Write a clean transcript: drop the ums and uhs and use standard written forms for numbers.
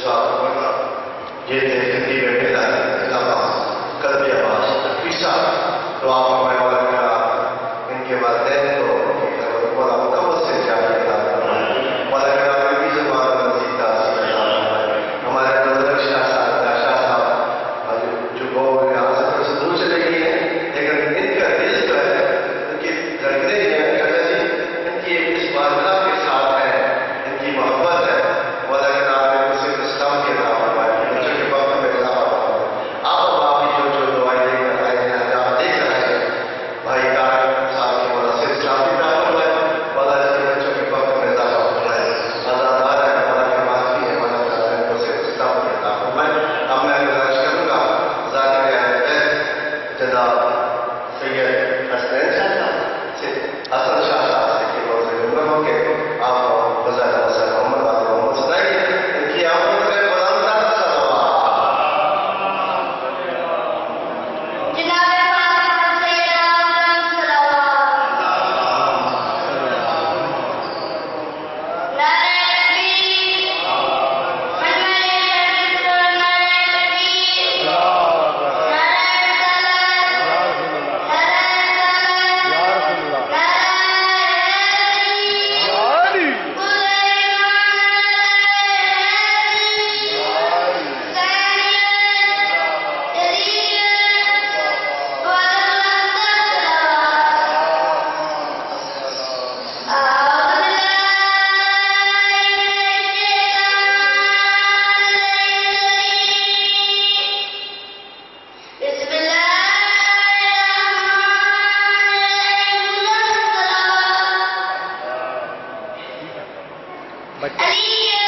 یہ زندگی میں ملا قلبی آواز پیسا تو آپ ہمارے والد کا ان کے والدین کو مولا مکمل سے جاری مولا کرام کی زبان مزید تاثیر ہمارے بزرگ شاہ صاحب جو وہ یہاں سے تھوڑا دور چلے گئی ہیں لیکن ان کا دل جو ہے ان کی دھڑکنیں جو ہے ان کی اس بادشاہ کے ساتھ ہے ان کی محبت ہے مولا کرام نے اسے اسلام کے نام Ali